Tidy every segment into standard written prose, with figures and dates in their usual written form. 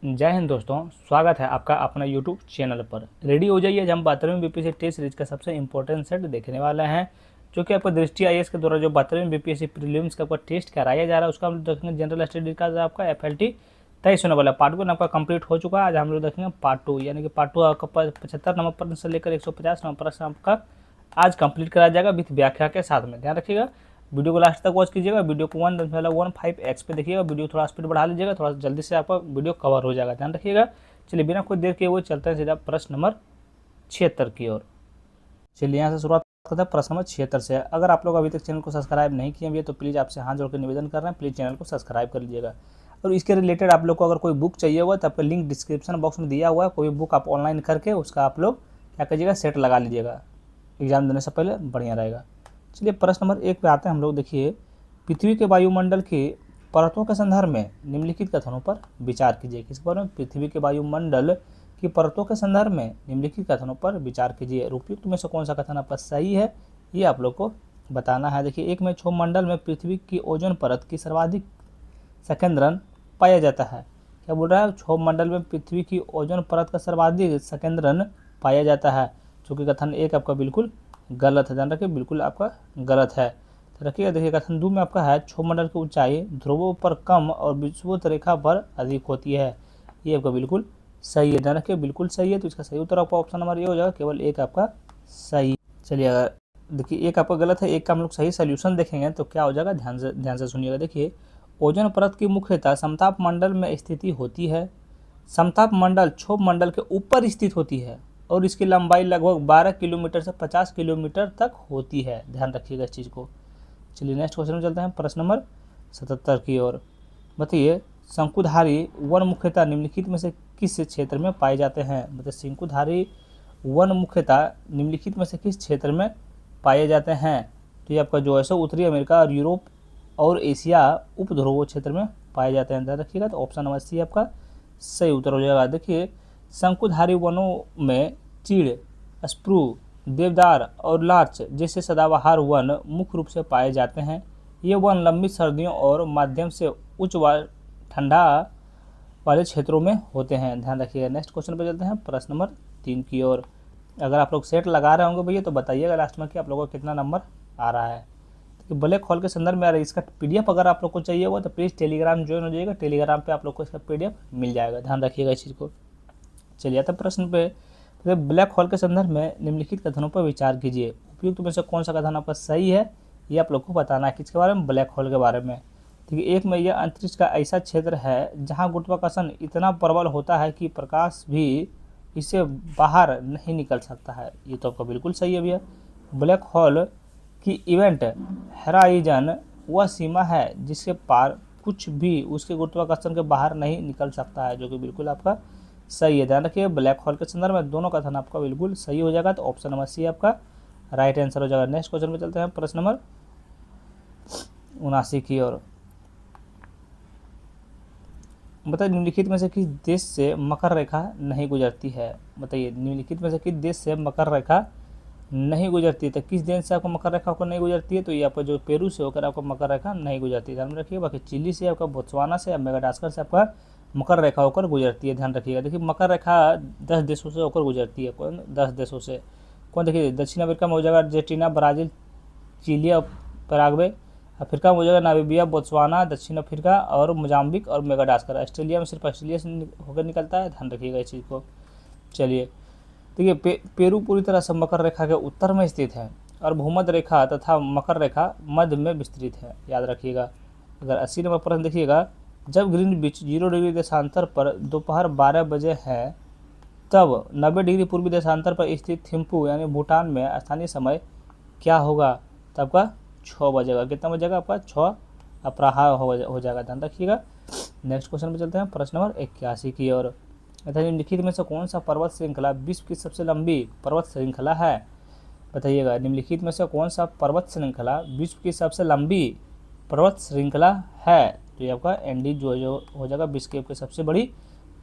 जय हिंद दोस्तों, स्वागत है आपका अपना यूट्यूब चैनल पर। रेडी हो जाइए, हम 12वीं बीपीएससी टेस्ट सीरीज का सबसे इंपॉर्टेंट सेट देखने वाले हैं, जो कि आपका दृष्टि आईएएस के द्वारा जो 12वीं बीपीएससी प्रीलिम्स का आपका टेस्ट कराया जा रहा है, उसका हम लोग देखेंगे। जनरल स्टडीज का आपका एफएलटी 23 होने वाला पार्ट 1 आपका कंप्लीट हो चुका है। आज हम लोग देखेंगे पार्ट 2, यानी कि पार्ट 2 आपका 75 नंबर प्रश्न से लेकर 150 नंबर प्रश्न आपका आज कंप्लीट कराया जाएगा विथ व्याख्या के साथ में। ध्यान रखिएगा, वीडियो को लास्ट तक वॉच कीजिएगा। वीडियो को 1.15x पे देखिएगा। वीडियो थोड़ा स्पीड बढ़ा लीजिएगा, थोड़ा जल्दी से आपका वीडियो कवर हो जाएगा। ध्यान रखिएगा। चलिए बिना कोई देर किए हुए चलते हैं सीधा प्रश्न नंबर 76 की ओर। चलिए यहाँ से शुरुआत करते हैं प्रश्न नंबर 76 से। अगर आप लोग अभी तक चैनल को सब्सक्राइब नहीं किए हैं तो प्लीज़ आपसे हाथ जोड़ कर निवेदन कर रहे हैं, प्लीज़ चैनल को सब्सक्राइब कर लीजिएगा। और इसके रिलेटेड आप लोग को अगर कोई बुक चाहिए हुआ तो आपका लिंक डिस्क्रिप्शन बॉक्स में दिया हुआ है। कोई बुक आप ऑनलाइन करके उसका आप लोग क्या कीजिएगा, सेट लगा लीजिएगा, एग्जाम देने से पहले बढ़िया रहेगा। चलिए प्रश्न नंबर 1 पे आते हैं हम लोग। देखिए, पृथ्वी के वायुमंडल की परतों के संदर्भ में निम्नलिखित कथनों पर विचार कीजिए। किस पर? पृथ्वी के वायुमंडल की परतों के संदर्भ में निम्नलिखित कथनों पर विचार कीजिए। उपयुक्त में से कौन सा कथन आपका सही है, ये आप लोग को बताना है। देखिए, एक में क्षोभमंडल में पृथ्वी की ओजोन परत की सर्वाधिक संकेंद्रण पाया जाता है। क्या बोल रहा है? क्षोभमंडल में पृथ्वी की ओजोन परत का सर्वाधिक संकेंद्रण पाया जाता है, जो कि कथन 1 आपका बिल्कुल गलत है। ध्यान रखिए, बिल्कुल आपका गलत है। तो रखिएगा। देखिए, कथन 2 में आपका है क्षोभमंडल की ऊंचाई ध्रुवों पर कम और विषुवत रेखा पर अधिक होती है। ये आपका बिल्कुल सही है। ध्यान रखिए, बिल्कुल सही है। तो इसका सही उत्तर आपका ऑप्शन नंबर ये हो जाएगा, केवल 1 आपका सही। चलिए, अगर देखिए 1 आपका गलत है, 1 का हम लोग सही सोल्यूशन देखेंगे तो क्या हो जाएगा, ध्यान से सुनिएगा। देखिए, ओजोन परत की मुख्यतः समताप मंडल में स्थिति होती है। समताप मंडल क्षोभ मंडल के ऊपर स्थित होती है और इसकी लंबाई लगभग 12 किलोमीटर से 50 किलोमीटर तक होती है। ध्यान रखिएगा इस चीज़ को। चलिए नेक्स्ट क्वेश्चन में चलते हैं, प्रश्न नंबर 77 की ओर। बताइए, शंकुधारी वन मुख्यतः निम्नलिखित में से किस क्षेत्र में पाए जाते हैं? मतलब शंकुधारी वन मुख्यतः निम्नलिखित में से किस क्षेत्र में पाए जाते हैं? तो ये आपका जो है सो उत्तरी अमेरिका और यूरोप और एशिया उपध्रुव क्षेत्र में पाए जाते हैं। ध्यान रखिएगा। तो ऑप्शन नंबर सी आपका सही उत्तर हो जाएगा। देखिए, शंकुधारी वनों में चीड़, स्प्रू, देवदार और लार्च जैसे सदाबहार वन मुख्य रूप से पाए जाते हैं। ये वन लंबी सर्दियों और माध्यम से उच्च ठंडा वाले क्षेत्रों में होते हैं। ध्यान रखिएगा। नेक्स्ट क्वेश्चन पर चलते हैं, प्रश्न नंबर 3 की ओर। अगर आप लोग सेट लगा रहे होंगे भैया तो बताइएगा लास्ट में कि आप लोगों को कितना नंबर आ रहा है। तो ब्लैक होल के संदर्भ में इसका पीडीएफ अगर आप लोग को चाहिए हुआ तो प्लीज़ टेलीग्राम ज्वाइन हो जाइएगा। टेलीग्राम पे आप लोग को इसका पीडीएफ मिल जाएगा। ध्यान रखिएगा इस चीज़ को। चलिए आता प्रश्न पे। तो ब्लैक होल के संदर्भ में निम्नलिखित कथनों पर विचार कीजिए। उपयुक्त में से कौन सा कथन आपका सही है, ये आप लोग को बताना है। किसके बारे में? ब्लैक होल के बारे में। ठीक है। 1 में यह अंतरिक्ष का ऐसा क्षेत्र है जहाँ गुरुत्वाकर्षण इतना प्रबल होता है कि प्रकाश भी इससे बाहर नहीं निकल सकता है। ये तो आपका बिल्कुल सही है भैया। ब्लैक होल की इवेंट हैराइजन वह सीमा है जिसके पार कुछ भी उसके गुरुत्वाकर्षण के बाहर नहीं निकल सकता है, जो कि बिल्कुल आपका सही है। ध्यान रखिए, ब्लैक होल के संदर्भ में दोनों कथन आपका बिल्कुल सही हो जाएगा। तो ऑप्शन नंबर सी आपका राइट आंसर हो जाएगा। नेक्स्ट क्वेश्चन में चलते हैं, प्रश्न नंबर 79 की ओर। बताइए, निम्नलिखित में से किस देश से मकर रेखा नहीं गुजरती है? बताइए, निम्नलिखित में से किस देश से मकर रेखा नहीं गुजरती है? तो किस देश से आपको मकर रेखा को नहीं गुजरती है? तो ये आपका जो पेरू से होकर आपको मकर रेखा नहीं गुजरती है। ध्यान में रखिए। बाकी चिली से आपका, बोत्सवाना से या मेडागास्कर से आपका मकर रेखा होकर गुजरती है। ध्यान रखिएगा। देखिए, मकर रेखा 10 देशों से होकर गुजरती है। कौन 10 देशों से? कौन? देखिए, दक्षिण अमेरिका में हो जाएगा अर्जेंटीना, ब्राज़ील, चिली और पैराग्वे। अफ्रीका में हो जाएगा नामीबिया, बोत्सवाना, दक्षिण अफ्रीका और मोजाम्बिक और मेडागास्कर। ऑस्ट्रेलिया में सिर्फ ऑस्ट्रेलिया से होकर निकलता है। ध्यान रखिएगा इस चीज़ को। चलिए, देखिए, पेरू पूरी तरह से मकर रेखा के उत्तर में स्थित है और भूमध्य रेखा तथा मकर रेखा मध्य में विस्तृत है। याद रखिएगा। अगर 80 नंबर प्रश्न देखिएगा, जब ग्रीनविच 0 डिग्री देशांतर पर दोपहर 12 बजे है तब 90 डिग्री पूर्वी देशांतर पर स्थित थिम्पू यानी भूटान में स्थानीय समय क्या होगा? तब का 6 बजेगा। कितना बजेगा? आपका 6 अपराह्न हो जाएगा। ध्यान रखिएगा। नेक्स्ट क्वेश्चन में चलते हैं, प्रश्न नंबर 81 की ओर। निम्नलिखित में से कौन सा पर्वत श्रृंखला विश्व की सबसे लंबी पर्वत श्रृंखला है? बताइएगा, निम्नलिखित में से कौन सा पर्वत श्रृंखला विश्व की सबसे लंबी पर्वत श्रृंखला है? तो ये आपका एंडीज जो हो जाएगा, विश्व की सबसे बड़ी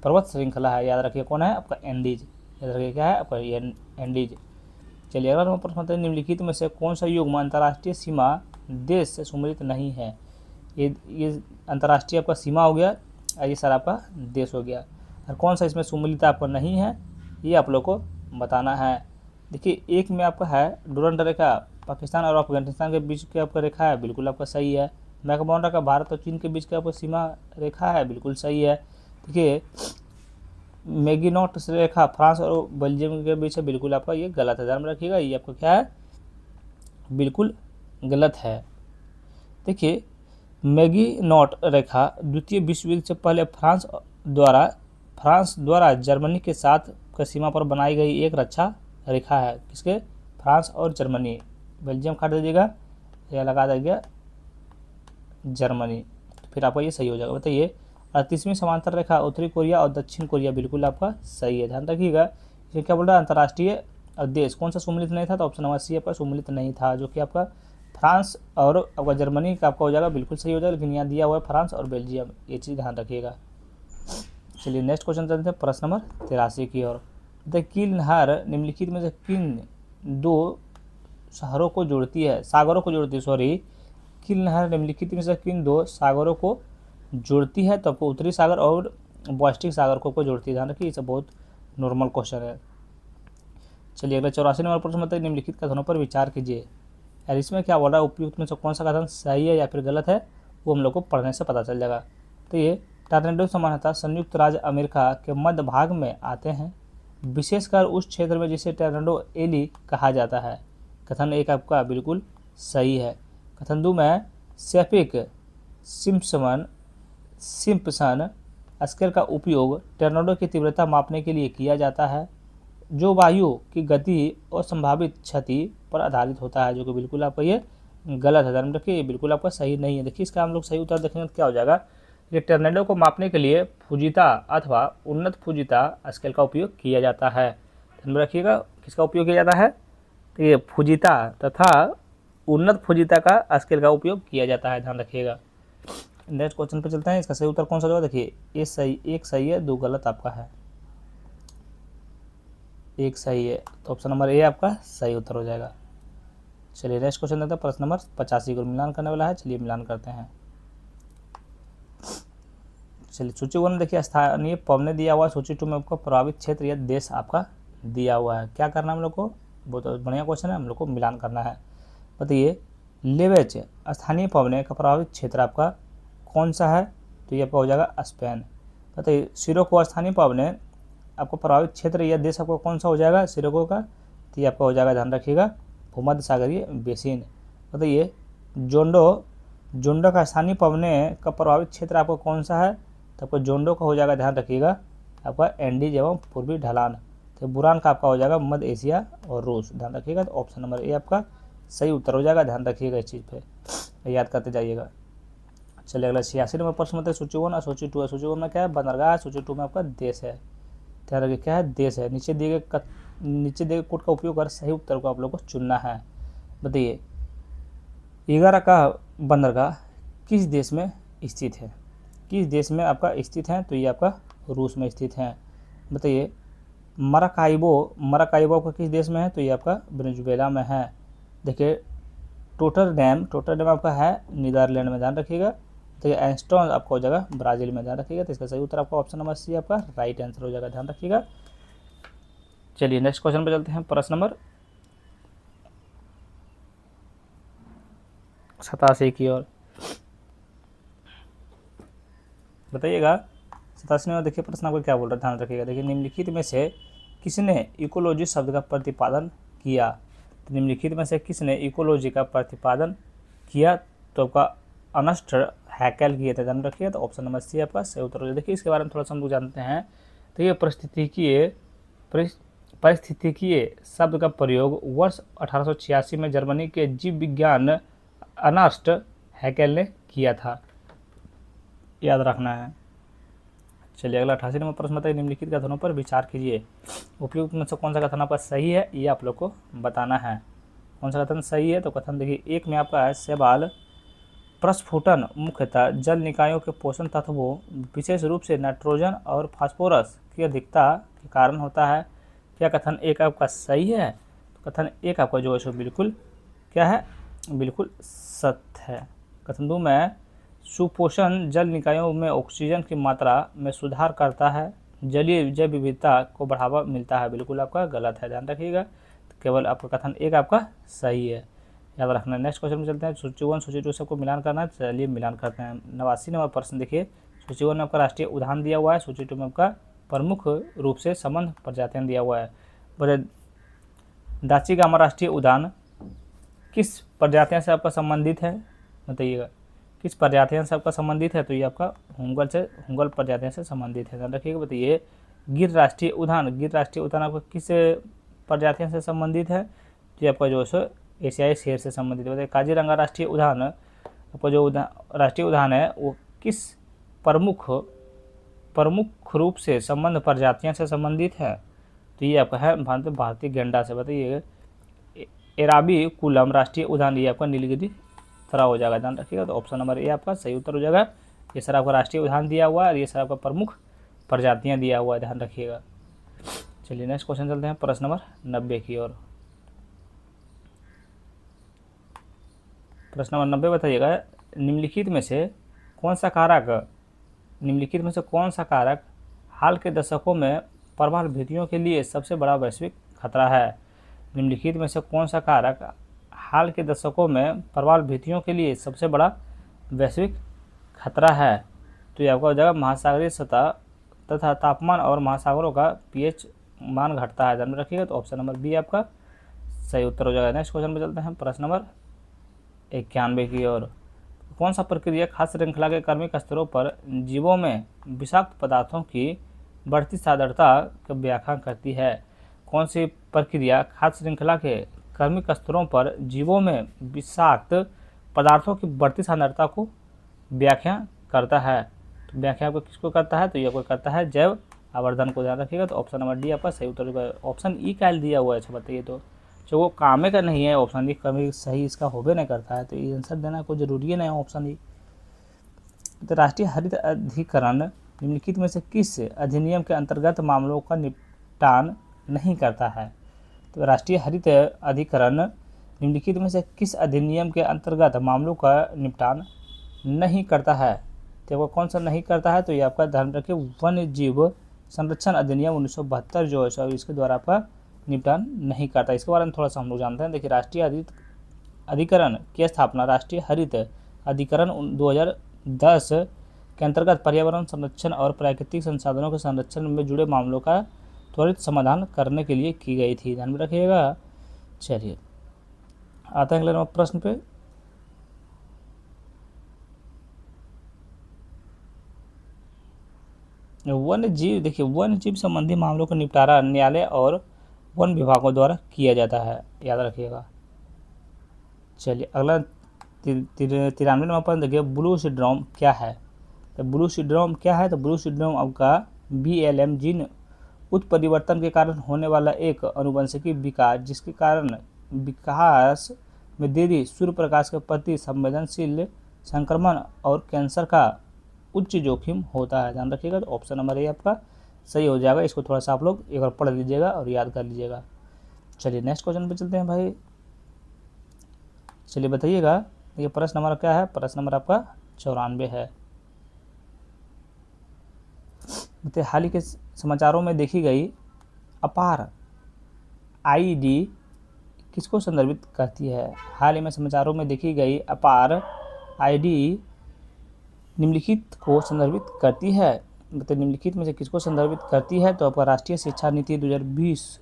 पर्वत श्रृंखला है। याद रखिए, कौन है? आपका एंडीज। याद रखिए, क्या है आपका? एंडीज। चलिए अगला नंबर प्रश्न आता है, निम्नलिखित में से कौन सा युग्म अंतर्राष्ट्रीय सीमा देश से सम्मिलित नहीं है? ये अंतर्राष्ट्रीय आपका सीमा हो गया, ये सारा आपका देश हो गया। और कौन सा इसमें सुमेलित आपको नहीं है, ये आप लोग को बताना है। देखिए एक में आपका है डुरंड रेखा, पाकिस्तान और अफगानिस्तान के बीच की आपका रेखा है, बिल्कुल आपका सही है। मैकमोहन रेखा भारत और चीन के बीच का आपका सीमा रेखा है, बिल्कुल सही है। देखिए मैगिनोट रेखा फ्रांस और बेल्जियम के बीच है, बिल्कुल आपका ये गलत है, ध्यान में रखिएगा, ये आपका क्या है, बिल्कुल गलत है। देखिए मैगिनोट रेखा द्वितीय विश्व युद्ध से पहले फ्रांस द्वारा जर्मनी के साथ का सीमा पर बनाई गई एक रक्षा रेखा है। किसके, फ्रांस और जर्मनी, बेल्जियम काट दीजिएगा या लगा दीजिएगा जर्मनी, तो फिर आपका ये सही हो जाएगा। बताइए 38वीं समांतर रेखा उत्तरी कोरिया और दक्षिण कोरिया, बिल्कुल आपका सही है, ध्यान रखिएगा। ये क्या बोल रहा है, अंतर्राष्ट्रीय देश कौन सा सुमेलित नहीं था, तो ऑप्शन नंबर सी आपका सुमेलित नहीं था, जो कि आपका फ्रांस और आपका जर्मनी का आपका हो जाएगा, बिल्कुल सही हो जाएगा, लेकिन यहाँ दिया हुआ है फ्रांस और बेल्जियम, ये चीज़ ध्यान रखिएगा। चलिए नेक्स्ट क्वेश्चन चलते हैं प्रश्न नंबर 83 की ओर। कील नहर निम्नलिखित में से किन दो सागरों को जोड़ती है, कील नहर निम्नलिखित में से किन दो सागरों को जोड़ती है, तो आपको उत्तरी सागर और बाल्टिक सागर को जोड़ती है, ध्यान रखिए, ये बहुत नॉर्मल क्वेश्चन है। चलिए अगला 84 नंबर प्रश्न बताइए, निम्नलिखित कथनों पर विचार कीजिए। और इसमें क्या बोल रहा है, उपयुक्त में से कौन सा कथन सही है या फिर गलत है, वो हम लोग को पढ़ने से पता चल जाएगा। तो ये टॉर्नेडो सामान्यतः संयुक्त राज्य अमेरिका के मध्य भाग में आते हैं, विशेषकर उस क्षेत्र में जिसे टॉर्नेडो एली कहा जाता है। कथन एक आपका बिल्कुल सही है। कथन दो में सैफिक सिम्पसन स्केल का उपयोग टॉर्नेडो की तीव्रता मापने के लिए किया जाता है, जो वायु की गति और संभावित क्षति पर आधारित होता है, जो कि बिल्कुल आपका ये गलत है, ध्यान रखिए, ये बिल्कुल आपका सही नहीं है। देखिए इसका हम लोग सही उत्तर देखेंगे तो क्या हो जाएगा, ये टॉर्नेडो को मापने के लिए फुजीता अथवा उन्नत फुजीता स्केल का उपयोग किया जाता है, ध्यान में रखिएगा, किसका उपयोग किया जाता है, तो ये फुजीता तथा उन्नत फुजीता का स्केल का उपयोग किया जाता है, ध्यान रखिएगा। नेक्स्ट क्वेश्चन पे चलते हैं, इसका सही उत्तर कौन सा होगा, देखिए ये सही, एक सही है, दो गलत आपका है, एक सही है, तो ऑप्शन नंबर ए आपका सही उत्तर हो जाएगा। चलिए नेक्स्ट क्वेश्चन देखते हैं, प्रश्न नंबर 85 को मिलान करने वाला है, चलिए मिलान करते हैं। चलिए सूची 1 देखिए स्थानीय पवने दिया हुआ है, सूची 2 में आपका प्रभावित क्षेत्र या देश आपका दिया हुआ है। क्या करना है हम लोग को, बहुत बढ़िया क्वेश्चन है, हम लोग को मिलान करना है। बताइए लेवेच स्थानीय पवने का प्रभावित क्षेत्र आपका कौन सा है, तो ये आपका हो जाएगा स्पेन। बताइए सिरोको स्थानीय पवने आपको प्रभावित क्षेत्र या देश आपको कौन सा हो जाएगा, सिरोको का, तो ये आपका हो जाएगा, ध्यान रखिएगा, भूमध्य सागरीय बेसिन। बताइए जोंडो का स्थानीय पवने का प्रभावित क्षेत्र आपको कौन सा है, तो आपको जोंडो का हो जाएगा, ध्यान रखिएगा, आपका एंडीज एवं पूर्वी ढलान। तो बुरान का आपका हो जाएगा मध्य एशिया और रूस, ध्यान रखिएगा, तो ऑप्शन नंबर ए आपका सही उत्तर हो जाएगा, ध्यान रखिएगा, इस चीज़ पे याद करते जाइएगा। चलिए अगला 86 नंबर प्रश्न बताइए, सूची 1 और सूची 2 है। सूची 1 में क्या है, बंदरगाह, सूची 2 में आपका देश है, ध्यान रखिए क्या है, देश है। नीचे दिए गए कोड का उपयोग कर सही उत्तर को आप लोग को चुनना है। बताइए इगारा का बंदरगाह किस देश में स्थित है, किस देश में आपका स्थित है, तो ये आपका रूस में स्थित है। बताइए मराकाइबो आपका किस देश में है, तो ये आपका वेनेजुएला में है। देखिए टोटरडैम आपका है नीदरलैंड में, ध्यान रखिएगा। तो ये एस्टोन आपका हो जाएगा ब्राज़ील में, ध्यान रखिएगा, तो इसका सही उत्तर आपका ऑप्शन नंबर सी आपका राइट आंसर हो जाएगा, ध्यान रखिएगा। चलिए नेक्स्ट क्वेश्चन पे चलते हैं, प्रश्न नंबर 87 की ओर। बताइएगा 87 में देखिए प्रश्न आपको क्या बोल रहा है, ध्यान रखिएगा। देखिए निम्नलिखित में से किसने इकोलॉजी शब्द का प्रतिपादन किया, तो निम्नलिखित में से किसने इकोलॉजी का प्रतिपादन किया, तो आपका अर्नेस्ट हैकेल किए थे, ध्यान रखिए, तो ऑप्शन नंबर सी आपका सही उत्तर हो जाए। देखिए इसके बारे में थोड़ा सा हम लोग जानते हैं। तो ये पारिस्थितिकीय शब्द का प्रयोग वर्ष 1886 में जर्मनी के जीव विज्ञान अर्नेस्ट हैकेल ने किया था, याद रखना है। चलिए अगला 88 नंबर प्रश्न बताइए, निम्नलिखित कथनों पर विचार कीजिए। उपयुक्त में से कौन सा कथन आपका सही है, ये आप लोग को बताना है। कौन सा कथन सही है, तो कथन देखिए एक में आपका है सवाल प्रस्फुटन मुख्यतः जल निकायों के पोषण तत्वों विशेष रूप से नाइट्रोजन और फास्फोरस की अधिकता के कारण होता है। क्या कथन एक आपका सही है, तो कथन एक आपका जो है बिल्कुल क्या है, बिल्कुल सत्य है। कथन 2 में सुपोषण जल निकायों में ऑक्सीजन की मात्रा में सुधार करता है, जलीय जैव विविधता को बढ़ावा मिलता है, बिल्कुल आपका गलत है, ध्यान रखिएगा। तो केवल आपका कथन एक आपका सही है, याद रखना। नेक्स्ट क्वेश्चन में चलते हैं। सूची 1 सूची 2 सबको मिलान करना है, चलिए मिलान करते हैं। 89 नंबर प्रश्न देखिए। सूची 1 में आपका राष्ट्रीय उद्यान दिया हुआ है, सूची 2 में आपका प्रमुख रूप से संबंध प्रजातियां दिया हुआ है। बोले दाची-गामा राष्ट्रीय उद्यान किस प्रजातियों से आपका संबंधित है, बताइएगा किस प्रजातियों से आपका संबंधित है। तो ये आपका हुंगल प्रजातियों से संबंधित है, ध्यान रखिएगा। बताइए गिर राष्ट्रीय उद्यान आपका किस प्रजातियों से संबंधित है। तो ये आपका जो है एशियाई शेर से संबंधित है। बताइए काजीरंगा राष्ट्रीय उद्यान आपका जो राष्ट्रीय उद्यान है वो किस प्रमुख रूप से संबंध प्रजातियों से संबंधित है। तो ये आपका है भारतीय गेंडा से। बताइए एराबी कुलम राष्ट्रीय उद्यान, ये आपका नीलगिरी थरा हो जाएगा, ध्यान रखिएगा। तो ऑप्शन नंबर ए आपका सही उत्तर हो जाएगा। ये सर आपका राष्ट्रीय उद्यान दिया हुआ है और ये सर आपका प्रमुख प्रजातियां दिया हुआ है, ध्यान रखिएगा। चलिए नेक्स्ट क्वेश्चन चलते हैं प्रश्न नंबर 90 की ओर। प्रश्न नंबर 90 बताइएगा निम्नलिखित में से कौन सा कारक हाल के दशकों में प्रवाल के लिए सबसे बड़ा वैश्विक खतरा है। निम्नलिखित में से कौन सा कारक हाल के दशकों में प्रवाल के लिए सबसे बड़ा वैश्विक खतरा है। तो ये आपका हो जाएगा महासागरीय सतह तथा तापमान और महासागरों का पीएच मान घटता है, ध्यान में रखिएगा। तो ऑप्शन नंबर बी आपका सही उत्तर हो जाएगा। नेक्स्ट क्वेश्चन पे चलते हैं प्रश्न नंबर 91 की ओर। कौन सा प्रक्रिया खाद्य श्रृंखला के कार्मिक स्तरों पर जीवों में विषाक्त पदार्थों की बढ़ती सांद्रता की व्याख्या करती है। कौन सी प्रक्रिया खाद्य श्रृंखला के कार्मिक स्तरों पर जीवों में विषाक्त पदार्थों की बढ़ती सांद्रता को व्याख्या करता है। तो व्याख्या आपको किसको करता है। तो ये आपको करता है जैव आवर्धन को, ध्यान रखिएगा। तो ऑप्शन नंबर डी आपका सही उत्तर होगा। ऑप्शन ई का दिया हुआ है, अच्छा बताइए तो जो वो काम का नहीं है ऑप्शन ई, कभी सही इसका होबे नहीं करता है, तो ये आंसर देना कोई जरूरी है नहीं ऑप्शन ई। तो राष्ट्रीय हरित अधिकरण निम्नलिखित में से किस अधिनियम के अंतर्गत मामलों का निपटान नहीं करता है। तो राष्ट्रीय हरित अधिकरण निम्नलिखित में से किस अधिनियम के अंतर्गत मामलों का निपटान नहीं करता है। तो वो कौन सा नहीं करता है। तो ये आपका ध्यान रखिए वन्य जीव संरक्षण अधिनियम 1972 जो है इसके द्वारा आपका निपटान नहीं करता। इसके बारे में थोड़ा सा हम लोग जानते हैं। देखिए राष्ट्रीय हरित अधिकरण की स्थापना राष्ट्रीय हरित अधिकरण 2010 के अंतर्गत पर्यावरण संरक्षण और प्राकृतिक संसाधनों के संरक्षण में जुड़े मामलों का त्वरित समाधान करने के लिए की गई थी, ध्यान में रखिएगा। चलिए आते हैं अगले प्रश्न पे। वन्य जीव, देखिए वन्य जीव संबंधी मामलों का निपटारा न्यायालय और वन विभागों द्वारा किया जाता है, याद रखिएगा। चलिए अगला 93 नंबर पर देखिए ब्लू सिंड्रोम क्या है। तो ब्लू सिंड्रोम क्या है। तो ब्लू सिंड्रोम आपका BLM जीन उत्परिवर्तन के कारण होने वाला एक अनुवंशिकी विकार जिसके कारण विकास में देरी, सूर्य प्रकाश के प्रति संवेदनशील, संक्रमण और कैंसर का उच्च जोखिम होता है, ध्यान रखिएगा। तो ऑप्शन नंबर ए आपका सही हो जाएगा। इसको थोड़ा सा आप लोग एक बार पढ़ लीजिएगा और याद कर लीजिएगा। चलिए नेक्स्ट क्वेश्चन पे चलते हैं भाई। चलिए बताइएगा ये प्रश्न नंबर क्या है। प्रश्न नंबर आपका 94 है। बताइए हाल ही के समाचारों में देखी गई अपार आईडी किसको संदर्भित करती है। हाल ही में समाचारों में देखी गई अपार आईडी निम्नलिखित को संदर्भित करती है। मतलब निम्नलिखित में से किसको संदर्भित करती है। तो आपका राष्ट्रीय शिक्षा नीति 2020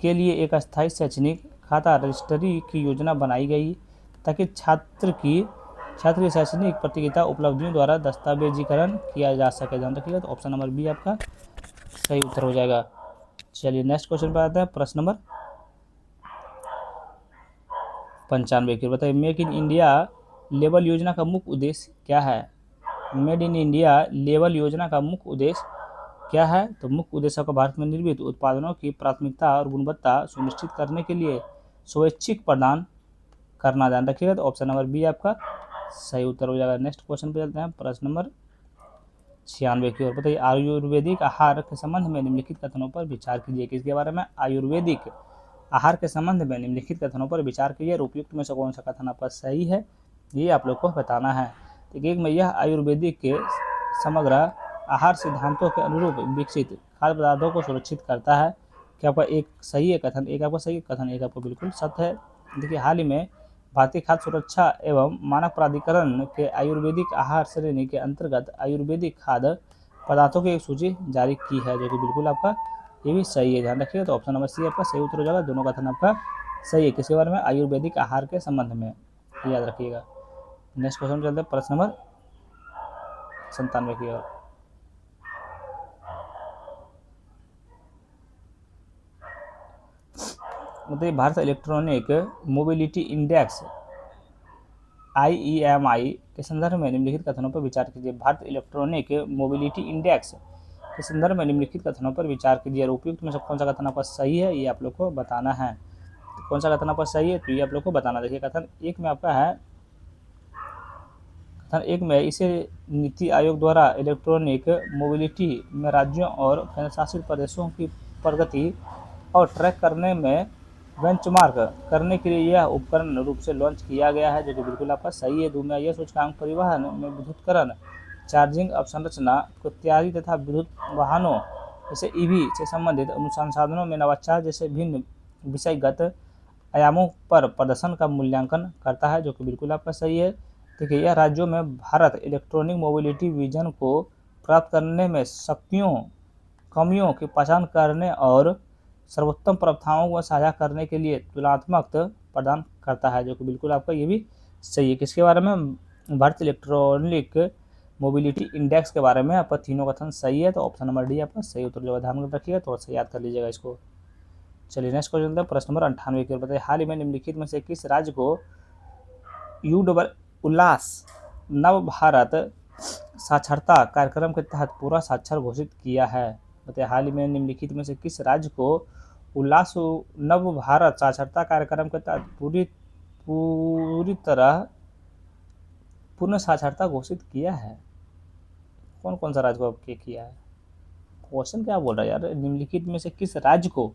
के लिए एक अस्थायी शैक्षणिक खाता रजिस्ट्री की योजना बनाई गई ताकि छात्र की शैक्षणिक प्रतियोगिता उपलब्धियों द्वारा दस्तावेजीकरण किया जा सके, ध्यान रखिएगा। तो ऑप्शन नंबर बी आपका सही उत्तर हो जाएगा। चलिए नेक्स्ट क्वेश्चन पर आते हैं प्रश्न नंबर 95 की। बताइए मेक इन इंडिया लेबल योजना का मुख्य उद्देश्य क्या है। मेड इन इंडिया लेबल योजना का मुख्य उद्देश्य क्या है। तो मुख्य उद्देश्य का भारत में निर्मित उत्पादनों की प्राथमिकता और गुणवत्ता सुनिश्चित करने के लिए स्वैच्छिक प्रदान करना, ध्यान रखिएगा। तो ऑप्शन नंबर बी आपका सही उत्तर हो जाएगा। नेक्स्ट क्वेश्चन पे चलते हैं प्रश्न नंबर 96 की ओर। बताइए आयुर्वेदिक आहार के संबंध में निम्नलिखित कथनों पर विचार कीजिए। किसके बारे में। आयुर्वेदिक आहार के संबंध में निम्नलिखित कथनों पर विचार कीजिए। उपयुक्त में से कौन सा कथन आपका सही है ये आप लोग को बताना है। तो एक में यह आयुर्वेदिक के समग्र आहार सिद्धांतों के अनुरूप विकसित खाद्य पदार्थों को सुरक्षित करता है। क्या आपका एक सही है कथन, एक आपका सही कथन, एक आपको बिल्कुल सत्य है। देखिए हाल ही में भारतीय खाद्य सुरक्षा एवं मानक प्राधिकरण के आयुर्वेदिक आहार श्रेणी के अंतर्गत आयुर्वेदिक खाद्य पदार्थों की एक सूची जारी की है, जो कि बिल्कुल आपका ये भी सही है, ध्यान रखिएगा। तो ऑप्शन नंबर सी आपका सही उत्तर हो जाएगा, दोनों कथन आपका सही है। किसके बारे में? आयुर्वेदिक आहार के संबंध में, याद रखिएगा। नेक्स्ट क्वेश्चन चलते हैं प्रश्न नंबर 97 की ओर। मतलब Bharat electronic mobility index IEMI के संदर्भ में निम्नलिखित कथनों पर विचार कीजिए। भारत इलेक्ट्रॉनिक मोबिलिटी इंडेक्स के संदर्भ में निम्नलिखित कथनों पर विचार कीजिए। उपयुक्त में से कौन सा कथन आपका सही है, ये आप लोग को बताना है। तो कौन सा कथन आपका सही है, तो ये आप लोग को बताना। देखिए कथन एक में आपका है, कथन एक में इसे नीति आयोग द्वारा इलेक्ट्रॉनिक मोबिलिटी में राज्यों और केंद्रशासित प्रदेशों की प्रगति और ट्रैक करने में बेंचमार्क करने के लिए यह उपकरण रूप से लॉन्च किया गया है, जो कि बिल्कुल आपका सही है। दूसरा यह सूचकांक परिवहन में विद्युतीकरण, चार्जिंग अवसंरचना इत्यादि तथा विद्युत वाहनों जैसे EV से संबंधित अनुसंधानों में नवाचार जैसे भिन्न विषयगत आयामों पर प्रदर्शन का मूल्यांकन करता है, जो कि बिल्कुल आपका सही है। देखिए यह राज्यों में भारत इलेक्ट्रॉनिक मोबिलिटी विजन को प्राप्त करने में शक्तियों कमियों की पहचान करने और सर्वोत्तम प्रथाओं को साझा करने के लिए तुलनात्मक प्रदान करता है, जो कि बिल्कुल आपका ये भी सही है। किसके बारे में? भारत इलेक्ट्रॉनिक मोबिलिटी इंडेक्स के बारे में आपका तीनों कथन सही है। तो ऑप्शन नंबर डी आपका सही उत्तर जो ध्यान रखिएगा, थोड़ा सा याद कर लीजिएगा इसको। चलिए नेक्स्ट क्वेश्चन प्रश्न नंबर 98 की ओर। बताइए हाल ही में निम्नलिखित में से किस राज्य को UWL उल्लास नव भारत साक्षरता कार्यक्रम के तहत पूरा साक्षर घोषित किया है? बताइए हाल ही में निम्नलिखित में से किस राज्य को उल्लास नव भारत साक्षरता कार्यक्रम के तहत पूरी तरह पूर्ण साक्षरता घोषित किया है? कौन कौन सा राज्य को किया है? क्वेश्चन क्या बोल रहा है यार? निम्नलिखित में से किस राज्य को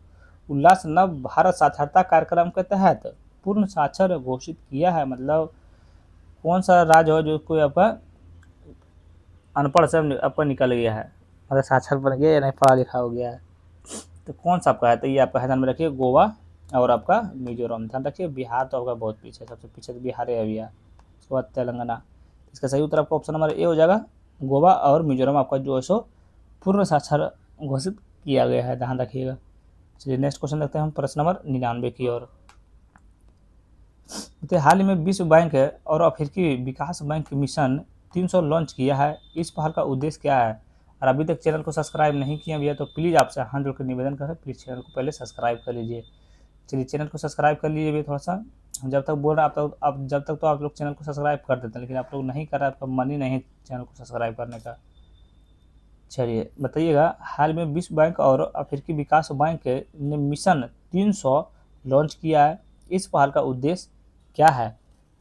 उल्लास नव भारत साक्षरता कार्यक्रम के तहत पूर्ण साक्षर घोषित किया है? मतलब कौन सा राज्य हो जो कोई आपका अनपढ़ से आपका निकल गया है, मतलब साक्षर बन गया या नहीं पढ़ा लिखा हो गया है, तो कौन सा आपका है? तो ये आपका ध्यान में रखिए, गोवा और आपका मिजोरम। ध्यान रखिए बिहार तो आपका बहुत पीछे, सबसे पीछे तो बिहार है अभी है, उसके बाद तेलंगाना। इसका सही उत्तर आपका ऑप्शन नंबर ए हो जाएगा, गोवा और मिजोरम आपका जो है सो पूर्ण साक्षर घोषित किया गया है, ध्यान रखिएगा। चलिए नेक्स्ट क्वेश्चन देखते हैं हम प्रश्न नंबर 99 की ओर। तो हाल ही में विश्व बैंक और अफ्रीकी विकास बैंक मिशन 300 लॉन्च किया है। इस पहल का उद्देश्य क्या है? और अभी तक चैनल को सब्सक्राइब नहीं किया भैया तो प्लीज़ आपसे हाथ जोड़ कर निवेदन करें, प्लीज़ चैनल को पहले सब्सक्राइब कर लीजिए। चलिए चैनल को सब्सक्राइब कर लीजिए भैया थोड़ा सा, जब तक बोल रहा आप जब तक तो आप लोग चैनल को सब्सक्राइब कर देते हैं, लेकिन आप लोग नहीं कर रहे, आपका मन ही नहीं है चैनल को सब्सक्राइब करने का। चलिए बताइएगा, हाल में विश्व बैंक और अफ्रीकी विकास बैंक ने मिशन 300 लॉन्च किया है। इस पहल का उद्देश्य क्या है?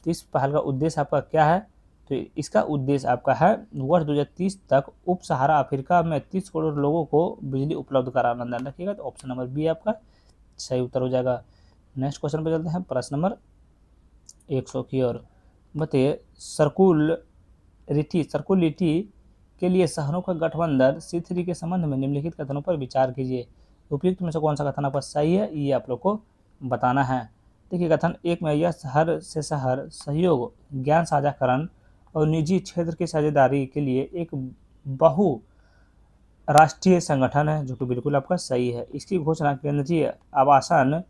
तो इस पहल का उद्देश्य आपका क्या है? तो इसका उद्देश्य आपका है वर्ष 2030 तक उप सहारा अफ्रीका में 30 करोड़ लोगों को बिजली उपलब्ध कराना। ध्यान रखिएगा, तो ऑप्शन नंबर बी आपका सही उत्तर हो जाएगा। नेक्स्ट क्वेश्चन पे चलते हैं प्रश्न नंबर 100 की ओर। बताइए सर्कुलिटी के लिए शहरों का गठबंधन C3 के संबंध में निम्नलिखित कथनों पर विचार कीजिए। उपयुक्त में से कौन सा कथन आपका सही है, ये आप लोग को बताना है। देखिए कथन एक में यह शहर से शहर सहयोग, ज्ञान साझाकरण और निजी क्षेत्र की साझेदारी के लिए एक बहु राष्ट्रीय संगठन है, जो कि बिल्कुल आपका सही है। इसकी घोषणा केंद्रीय आवासन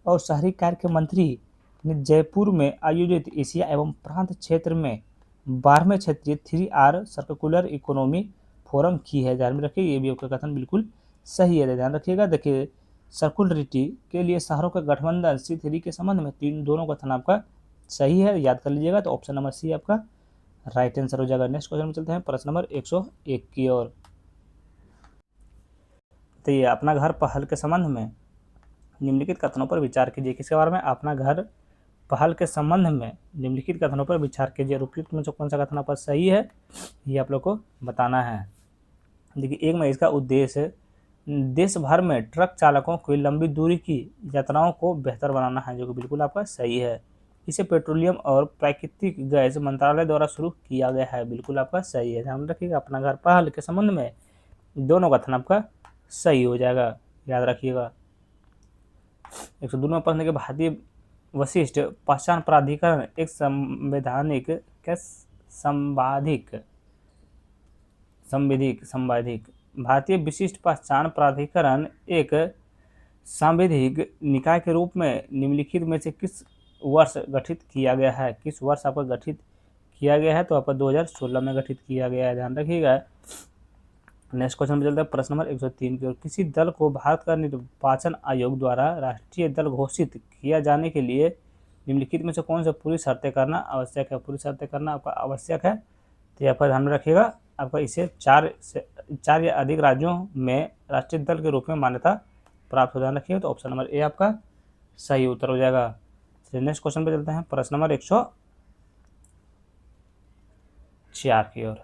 और शहरी कार्य मंत्री ने जयपुर में आयोजित एशिया एवं प्रांत क्षेत्र में 12वें क्षेत्रीय 3R सर्कुलर इकोनॉमी फोरम की है। ध्यान में रखिए, ये भी आपका कथन बिल्कुल सही है, ध्यान रखिएगा। देखिए सर्कुलरिटी के लिए शहरों का गठबंधन C3 के संबंध में दोनों कथन आपका सही है, याद कर लीजिएगा। तो ऑप्शन नंबर सी आपका राइट आंसर हो जाएगा। नेक्स्ट क्वेश्चन में चलते हैं प्रश्न नंबर 101 की ओर। तो ये अपना घर पहल के संबंध में निम्नलिखित कथनों पर विचार कीजिए। किसके बारे में? अपना घर पहल के संबंध में निम्नलिखित कथनों पर विचार कीजिए। उपयुक्त में से कौन सा कथन आपका सही है, ये आप लोग को बताना है। देखिए एक में इसका उद्देश्य देश भर में ट्रक चालकों की लंबी दूरी की यात्राओं को बेहतर बनाना है, जो कि बिल्कुल आपका सही है। इसे पेट्रोलियम और प्राकृतिक गैस मंत्रालय द्वारा शुरू किया गया है। बिल्कुल आपका सही है। ध्यान रखिएगा, अपना घर पहल के संबंध में दोनों कथन आपका सही हो जाएगा, याद रखिएगा। 102वां प्रश्न के भारतीय वशिष्ठ पहचान प्राधिकरण एक संवैधानिक क्या संवैधिक भारतीय विशिष्ट पहचान प्राधिकरण एक सांविधिक निकाय के रूप में निम्नलिखित में से किस वर्ष गठित किया गया है? किस वर्ष आपका गठित किया गया है? तो आपका 2016 में गठित किया गया है, ध्यान रखिएगा। नेक्स्ट क्वेश्चन में चलता है प्रश्न नंबर 103 की ओर। किसी दल को भारत का निर्वाचन आयोग द्वारा राष्ट्रीय दल घोषित किया जाने के लिए निम्नलिखित में से कौन सा पूरी शर्तें करना आवश्यक है? पूरी शर्तें करना आपका आवश्यक है, तो यहाँ पर ध्यान रखिएगा। आपका इसे चार या अधिक राज्यों में राष्ट्रीय दल के रूप में मान्यता प्राप्त हो, ध्यान रखिएगा। तो ऑप्शन नंबर ए आपका सही उत्तर हो जाएगा। चलिए नेक्स्ट क्वेश्चन पे चलते हैं प्रश्न नंबर 104 की ओर।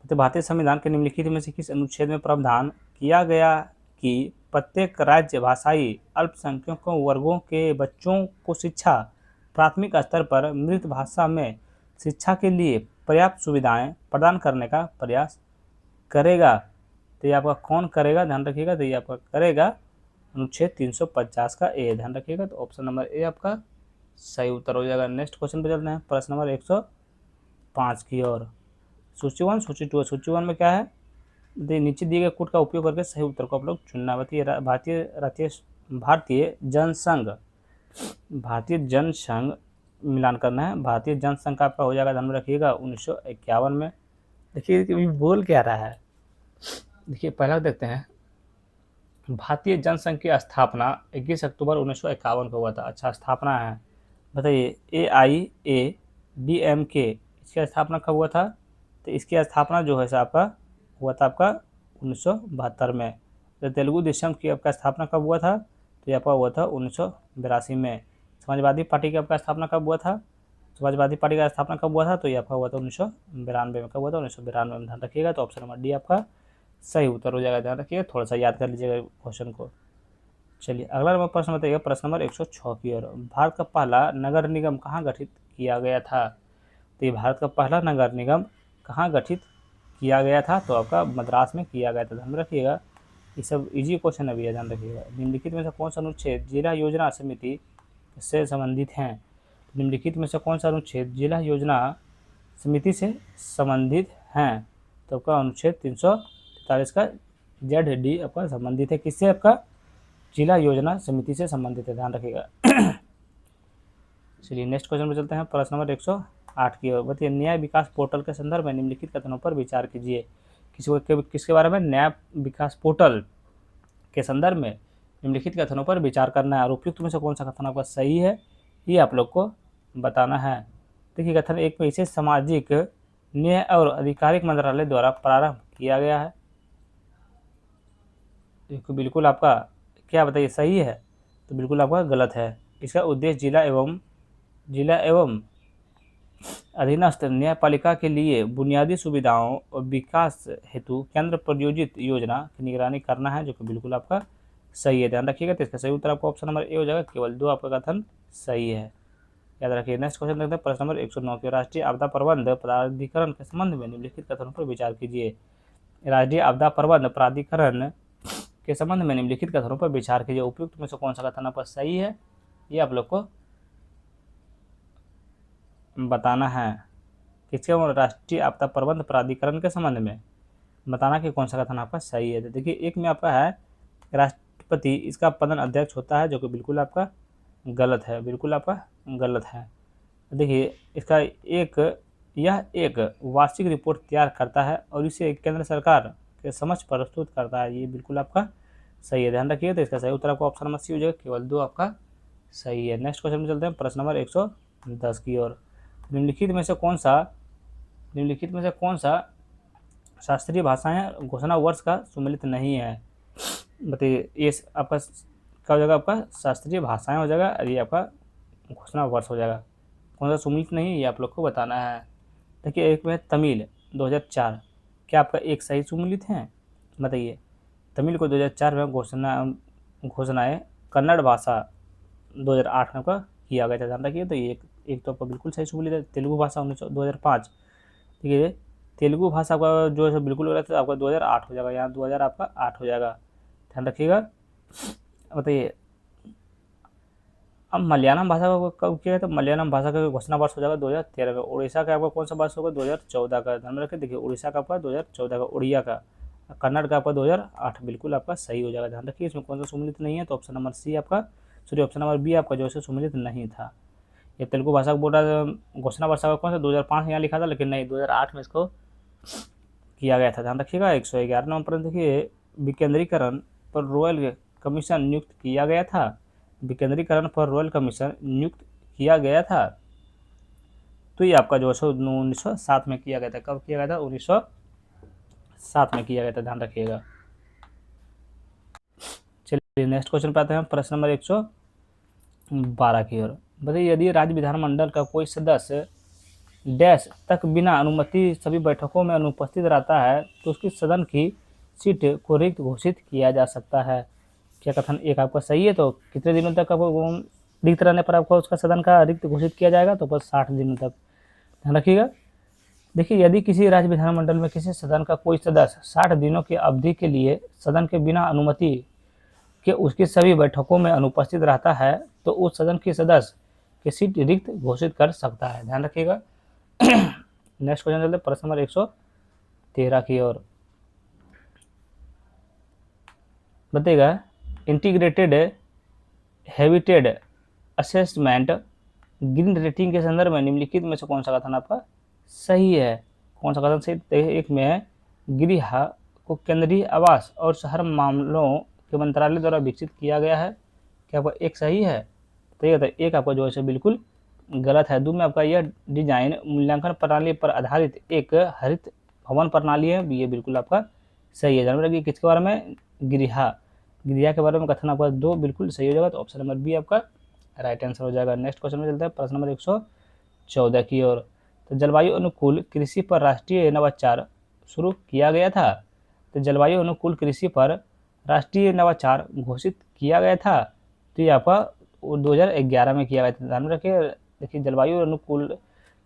तो भारतीय संविधान के निम्नलिखित में से किस अनुच्छेद में प्रावधान किया गया कि प्रत्येक राज्य भाषाई अल्पसंख्यकों वर्गों के बच्चों को शिक्षा प्राथमिक स्तर पर मृत भाषा में शिक्षा के लिए पर्याप्त सुविधाएं प्रदान करने का प्रयास करेगा? तो ये आपका कौन करेगा, ध्यान रखिएगा। तो ये आपका करेगा अनुच्छेद 350 का ए, ध्यान रखिएगा। तो ऑप्शन नंबर ए आपका सही उत्तर हो जाएगा। नेक्स्ट क्वेश्चन पे चलते हैं प्रश्न नंबर 105 की ओर। सूची 1 सूची 2। सूची 1 में क्या है? नीचे दिए गए कोड का उपयोग करके सही उत्तर को आप लोग चुनना। भारतीय जनसंघ मिलान करना है। भारतीय जनसंघ का आपका हो जाएगा, ध्यान में रखिएगा, 1951 में। देखिए बोल क्या रहा है, देखिए पहला देखते हैं। भारतीय जनसंघ की स्थापना 21 अक्टूबर 1951 को हुआ था। अच्छा, स्थापना है, बताइए। AIADMK इसकी स्थापना कब हुआ था? तो इसकी स्थापना जो है आपका हुआ था आपका 1972 में। तो तेलुगु देशम की आपका स्थापना कब हुआ था? तो ये आपका हुआ था 1982 में। समाजवादी पार्टी की आपका स्थापना कब हुआ था? समाजवादी पार्टी का स्थापना कब हुआ था? तो ये आपका हुआ था 1992 में। कब हुआ था? 1992 में, ध्यान रखिएगा। तो ऑप्शन नंबर डी आपका सही उत्तर हो जाएगा, ध्यान रखिएगा। थोड़ा सा याद कर लीजिएगा क्वेश्चन को। चलिए अगला नंबर प्रश्न बताइएगा, प्रश्न नंबर 106 की ओर। भारत का पहला नगर निगम कहाँ गठित किया गया था? तो ये भारत का पहला नगर निगम कहाँ गठित किया गया था? तो आपका मद्रास में किया गया था, ध्यान रखिएगा। ये सब इजी क्वेश्चन अभी है, ध्यान रखिएगा। निम्नलिखित में से कौन सा अनुच्छेद जिला योजना समिति से संबंधित हैं? निम्नलिखित में से कौन सा अनुच्छेद जिला योजना समिति से संबंधित हैं? तो आपका अनुच्छेद 343 का ZD आपका संबंधित है। किससे? आपका जिला योजना समिति से संबंधित है, ध्यान रखिएगा। चलिए नेक्स्ट क्वेश्चन पर चलते हैं प्रश्न नंबर 108 की ओर। बताइए न्याय विकास पोर्टल के संदर्भ में निम्नलिखित कथनों पर विचार कीजिए। किसके बारे में? न्याय विकास पोर्टल के संदर्भ में निम्नलिखित कथनों पर विचार करना है और उपयुक्त में से कौन सा कथन आपका सही है, ये आप लोग को बताना है। देखिए कथन 1 में इसे सामाजिक न्याय और आधिकारिक मंत्रालय द्वारा प्रारंभ किया गया है। देखो बिल्कुल आपका क्या बताइए सही है? तो बिल्कुल आपका गलत है। इसका उद्देश्य जिला एवं अधीनस्थ न्यायपालिका के लिए बुनियादी सुविधाओं और विकास हेतु केंद्र प्रायोजित योजना की निगरानी करना है, जो कि बिल्कुल आपका सही है, ध्यान रखिएगा। तो इसका सही उत्तर आपका ऑप्शन नंबर ए हो जाएगा। केवल 2 आपका कथन सही है, याद रखिए। नेक्स्ट क्वेश्चन देखते हैं प्रश्न नंबर 109 के। राष्ट्रीय आपदा प्रबंध प्राधिकरण के संबंध में निम्नलिखित कथनों पर विचार कीजिए। राष्ट्रीय आपदा प्रबंध प्राधिकरण के संबंध में निम्नलिखित कथनों पर विचार कीजिए। उपयुक्त में से कौन सा कथन आपका सही है, ये आप लोग को बताना है। किसके? राष्ट्रीय आपदा प्रबंध प्राधिकरण के संबंध में बताना कि कौन सा कथन आपका सही है। तो देखिए 1 में आपका है राष्ट्रपति इसका प्रधान अध्यक्ष होता है, जो कि बिल्कुल आपका गलत है, बिल्कुल आपका गलत है। देखिए इसका यह एक वार्षिक रिपोर्ट तैयार करता है और इसे केंद्र सरकार के समक्ष प्रस्तुत करता है, ये बिल्कुल आपका सही है, ध्यान रखिए। तो इसका सही उत्तर आपका ऑप्शन नंबर सी हो जाएगा। केवल 2 आपका सही है। नेक्स्ट क्वेश्चन में चलते हैं प्रश्न नंबर 110 की ओर। निम्नलिखित में से कौन सा शास्त्रीय भाषाएं घोषणा वर्ष का सम्मिलित नहीं है? बताइए ये आपका क्या हो जाएगा? आपका शास्त्रीय भाषाएं हो जाएगा और ये आपका घोषणा वर्ष हो जाएगा। कौन सा सम्मिलित नहीं है, ये आप लोग को बताना है। देखिए एक में तमिल 2004, क्या आपका एक सही सम्मिलित है? बताइए। तमिल को 2004 में घोषणाएं कन्नड़ भाषा 2008 में आपका किया गया था, ध्यान रखिए। तो ये एक तो आपका बिल्कुल सही सुन लीजिए। तेलुगु भाषा 2005, ठीक है। तेलुगु भाषा का जो है बिल्कुल गलत है, आपका 2008 हो जाएगा, यहाँ 2000 आपका 8 हो जाएगा, ध्यान रखिएगा। बताइए अब मलयालम भाषा का कब किया है, तो मलयालम भाषा का घोषणा वर्ष हो जाएगा 2013 में। उड़ीसा का आपका कौन सा वर्ष होगा, 2014 का, ध्यान में रखिए। देखिए उड़ीसा का आपका 2014 का, उड़िया का, कन्नड़ का आपका 2008, बिल्कुल आपका सही हो जाएगा, ध्यान रखिए। इसमें कौन सा सुमिलित नहीं है, तो ऑप्शन नंबर सी आपका, सॉरी ऑप्शन नंबर बी आपका जो है सुमिलित नहीं था। ये तेलुगु भाषा का बोल रहा घोषणा वर्ष का कौन सा 2005 यहाँ लिखा था, लेकिन नहीं 2008 में इसको किया गया था, ध्यान रखिएगा। 111 नंबर पर देखिए विकेंद्रीकरण पर रॉयल कमीशन नियुक्त किया गया था। विकेंद्रीकरण पर रॉयल कमीशन नियुक्त किया गया था, तो ये आपका जो है 1907 में किया गया था। कब किया गया था, 1907 में किया गया था, ध्यान रखिएगा। चलिए नेक्स्ट क्वेश्चन पे आते हैं, प्रश्न नंबर 112 की ओर। बताइए यदि राज्य विधानमंडल का कोई सदस्य डैश तक बिना अनुमति सभी बैठकों में अनुपस्थित रहता है तो उसकी सदन की सीट को रिक्त घोषित किया जा सकता है। क्या कथन एक आपका सही है, तो कितने दिनों तक आपको रिक्त रहने पर आपको उसका सदन का रिक्त घोषित किया जाएगा, तो बस 60 दिनों तक, ध्यान रखिएगा। देखिए यदि किसी राज्य विधानमंडल में किसी सदन का कोई सदस्य 60 दिनों की अवधि के लिए सदन के बिना अनुमति के उसकी सभी बैठकों में अनुपस्थित रहता है तो उस सदन के सदस्य की सीट रिक्त घोषित कर सकता है, ध्यान रखिएगा। नेक्स्ट क्वेश्चन चलते प्रश्न नंबर 113 की ओर। बताइएगा integrated habitat assessment green rating के संदर्भ में निम्नलिखित में से कौन सा कथन आपका सही है। कौन सा कथन सही, एक में गृह को केंद्रीय आवास और शहर मामलों के मंत्रालय द्वारा विकसित किया गया है, क्या आपका एक सही है, तो ये एक आपका जो है बिल्कुल गलत है। दो में आपका यह डिजाइन मूल्यांकन प्रणाली पर आधारित एक हरित भवन प्रणाली है, ये बिल्कुल आपका सही है। ध्यान रखिए किसके बारे में, गृह के बारे में कथन आपका दो बिल्कुल सही हो जाएगा, तो ऑप्शन नंबर बी आपका राइट आंसर हो जाएगा। नेक्स्ट क्वेश्चन में चलते हैं प्रश्न नंबर 114 की ओर। तो जलवायु अनुकूल कृषि पर राष्ट्रीय नवाचार शुरू किया गया था। तो जलवायु अनुकूल कृषि पर राष्ट्रीय नवाचार घोषित किया गया था, तो ये आपका 2011 में किया गया था, ध्यान में रखिए। देखिए जलवायु अनुकूल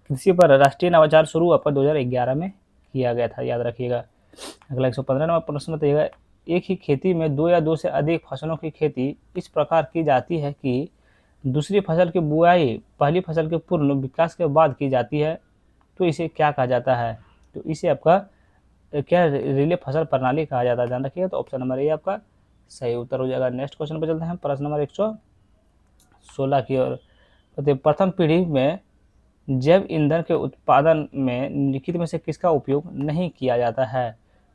कृषि पर राष्ट्रीय नवाचार शुरू आपका 2011 में किया गया था, याद रखिएगा। अगला 115 नंबर प्रश्न बताइएगा एक ही खेती में दो या दो से अधिक फसलों की खेती इस प्रकार की जाती है कि दूसरी फसल की बुआई पहली फसल के पूर्ण विकास के बाद की जाती है, तो इसे क्या कहा जाता है, तो इसे आपका क्या रिले फसल प्रणाली कहा जाता है, ध्यान रखिएगा। तो ऑप्शन नंबर ए आपका सही उत्तर हो जाएगा। नेक्स्ट क्वेश्चन पर चलते हैं प्रश्न नंबर 116 की ओर। तो प्रथम पीढ़ी में जैव ईंधन के उत्पादन में निम्नलिखित में से किसका उपयोग नहीं किया जाता है।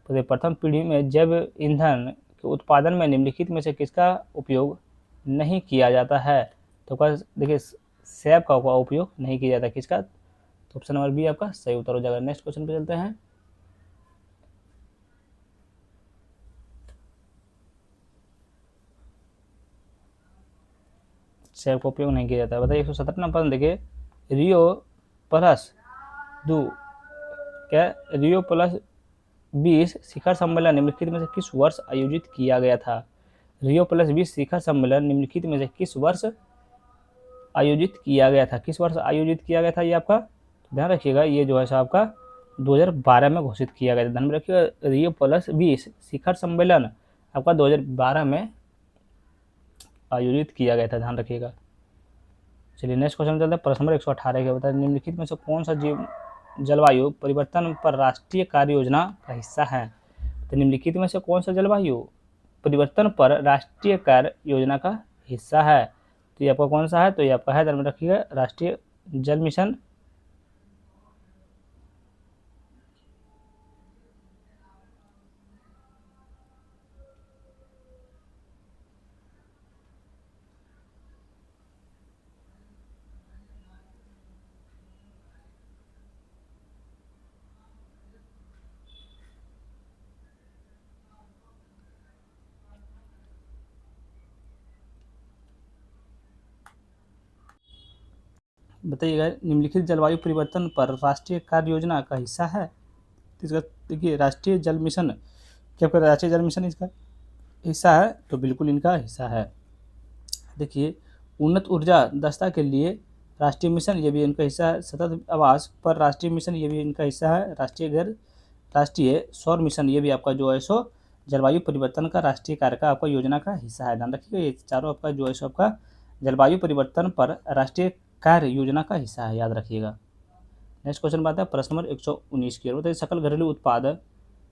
तो प्रथम पीढ़ी में जैव ईंधन के उत्पादन में निम्नलिखित में से किसका उपयोग नहीं किया जाता है, तो देखिए सैप का उपयोग नहीं किया जाता, किसका, तो ऑप्शन नंबर बी आपका सही उत्तर हो जाएगा। नेक्स्ट क्वेश्चन पे चलते हैं। सैप का उपयोग नहीं किया जाता है। बताइए 117 नंबर देखिए रियो प्लस दो क्या रियो प्लस 20 शिखर सम्मेलन निम्नलिखित में से किस वर्ष आयोजित किया गया था। रियो प्लस 20 शिखर सम्मेलन निम्नलिखित में से किस वर्ष आयोजित किया गया था, किस वर्ष आयोजित किया गया था, ये आपका ध्यान रखिएगा। ये जो है आपका 2012 में घोषित किया गया था, ध्यान में रखिएगा। रियो प्लस 20 शिखर सम्मेलन आपका 2012 में आयोजित किया गया था, ध्यान रखिएगा। चलिए नेक्स्ट क्वेश्चन चलते हैं प्रश्न नंबर 118 के। बताइए निम्नलिखित में से कौन सा जलवायु परिवर्तन पर राष्ट्रीय कार्य योजना का हिस्सा है। तो निम्नलिखित में से कौन सा जलवायु परिवर्तन पर राष्ट्रीय कार्य योजना का हिस्सा है, तो ये आपका कौन सा है, तो ये आपका है, ध्यान में रखिएगा, राष्ट्रीय जल मिशन। बताइएगा निम्नलिखित जलवायु परिवर्तन पर राष्ट्रीय कार्य योजना का हिस्सा है, तो इसका देखिए राष्ट्रीय जल मिशन, क्या आपका राष्ट्रीय जल मिशन इसका हिस्सा है, तो बिल्कुल इनका हिस्सा है। देखिए, उन्नत ऊर्जा दक्षता के लिए राष्ट्रीय मिशन, ये भी इनका हिस्सा है। सतत आवास पर राष्ट्रीय मिशन, ये भी इनका हिस्सा है। राष्ट्रीय सौर मिशन, ये भी आपका जो है सो जलवायु परिवर्तन का राष्ट्रीय कार्य का आपका योजना का हिस्सा है। ध्यान रखिएगा, ये चारों आपका जो है सो आपका जलवायु परिवर्तन पर राष्ट्रीय कार्य योजना का हिस्सा है, याद रखिएगा। नेक्स्ट क्वेश्चन बात है प्रश्न नंबर 119 की ओर। बताइए, सकल घरेलू उत्पाद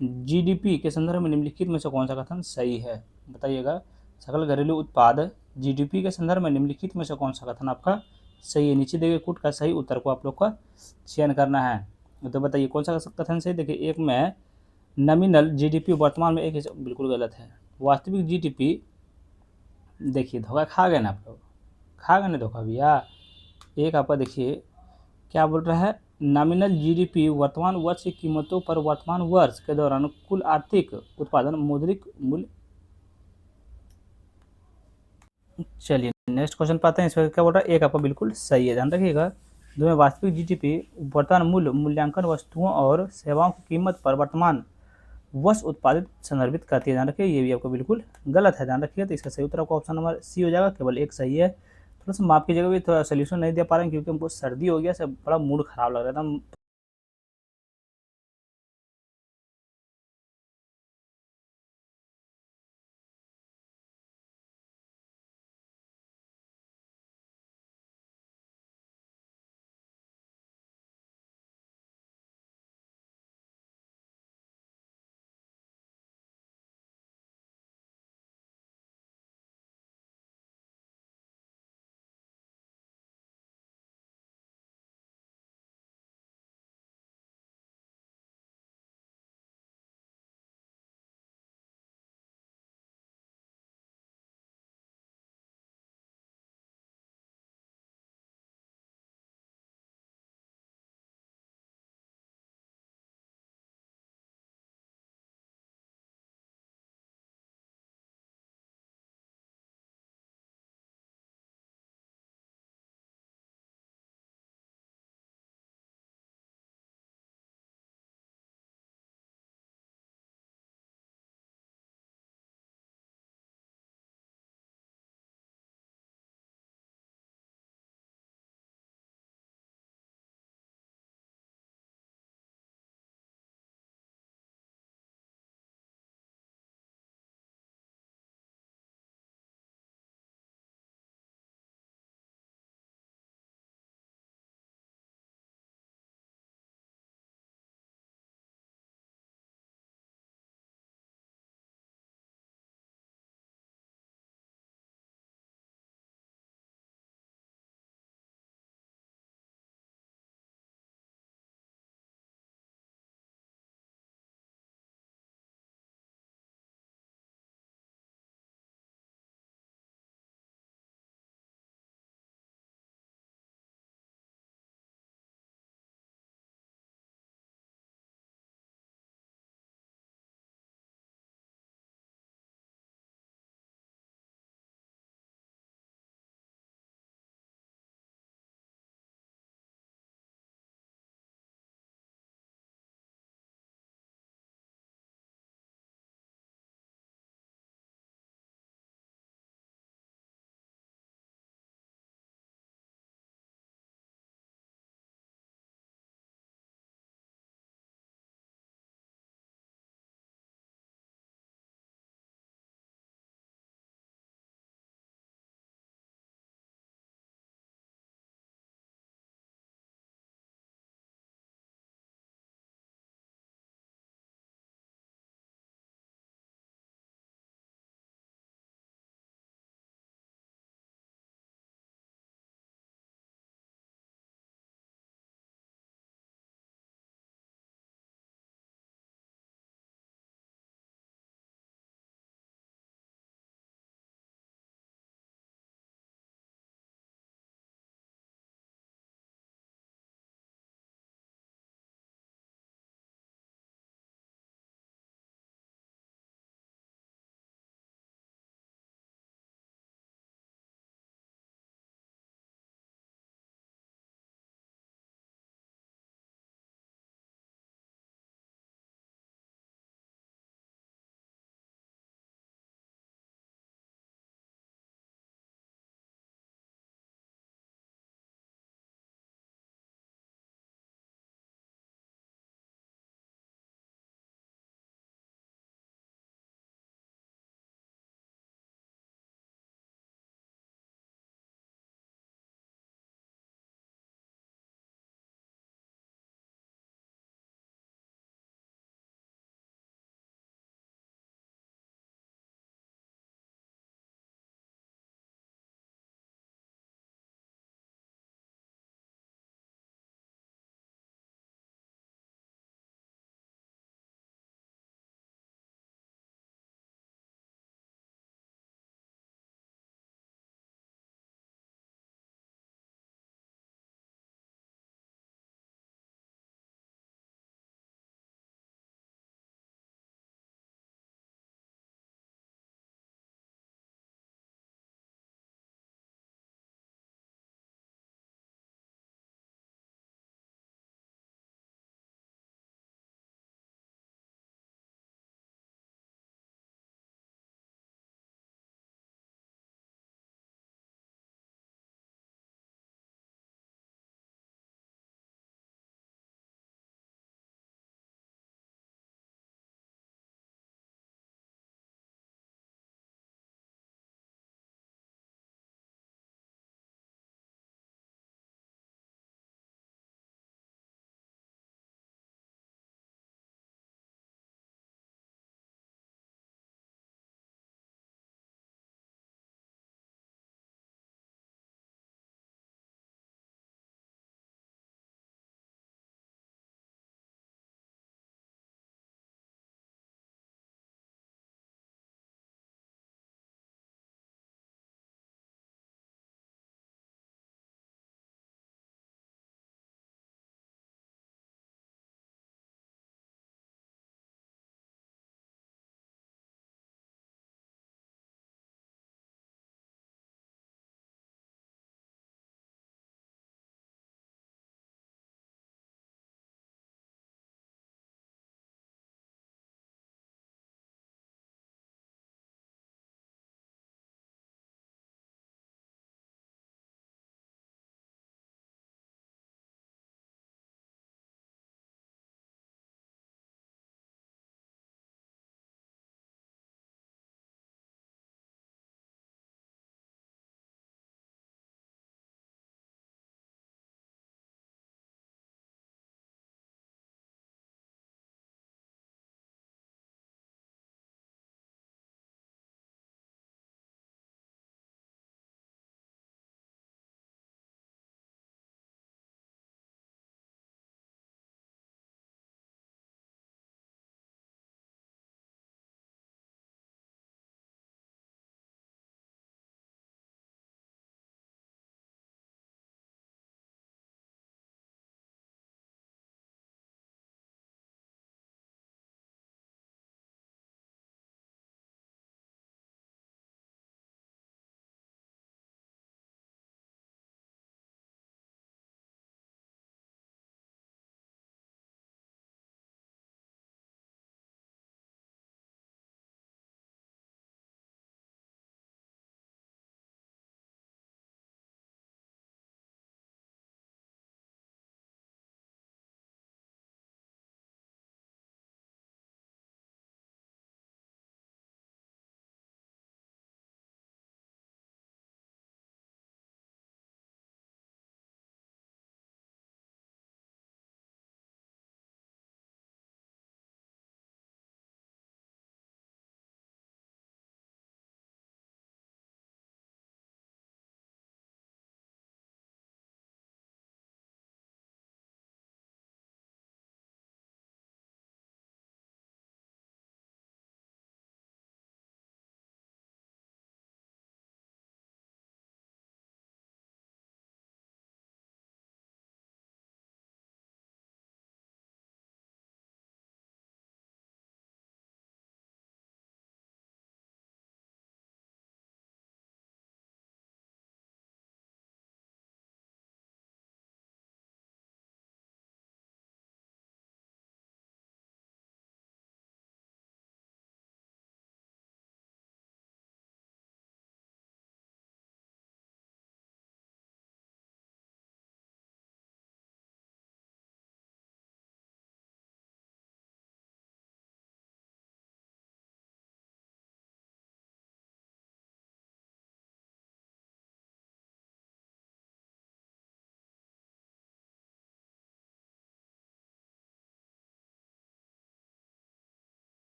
जीडीपी के संदर्भ में निम्नलिखित में से कौन सा कथन सही है? बताइएगा, सकल घरेलू उत्पाद जीडीपी के संदर्भ में निम्नलिखित में से कौन सा कथन आपका सही है? नीचे दिए गए कूट का सही उत्तर को आप लोग का चयन करना है। तो बताइए कौन सा कथन सही। देखिए, एक में नॉमिनल जीडीपी वर्तमान में एक, बिल्कुल गलत है। वास्तविक जीडीपी, देखिए धोखा खा गए ना आप लोग, खा गए ना धोखा भैया। एक आपका देखिए क्या बोल रहा है, नॉमिनल जीडीपी वर्तमान वर्ष की कीमतों पर वर्तमान वर्ष के दौरान कुल आर्थिक उत्पादन मौद्रिक मूल्य। चलिए नेक्स्ट क्वेश्चन पाते हैं। इसमें क्या बोल रहा है, एक आपका बिल्कुल सही है, ध्यान रखिएगा। दो में वास्तविक जीडीपी वर्तमान मूल्य मूल्यांकन वस्तुओं और सेवाओं की कीमत पर वर्तमान वर्ष उत्पादित संदर्भित करती है, ध्यान रखिए। ये भी आपको बिल्कुल गलत है, ध्यान रखिएगा। तो इसका सही उत्तर आपको ऑप्शन नंबर सी हो जाएगा, केवल एक सही है। थोड़ा सा माफ कीजिएगा, भी थोड़ा सोल्यूशन नहीं दे पा रहे हैं क्योंकि हमको सर्दी हो गया, सब बड़ा मूड खराब लग रहा था।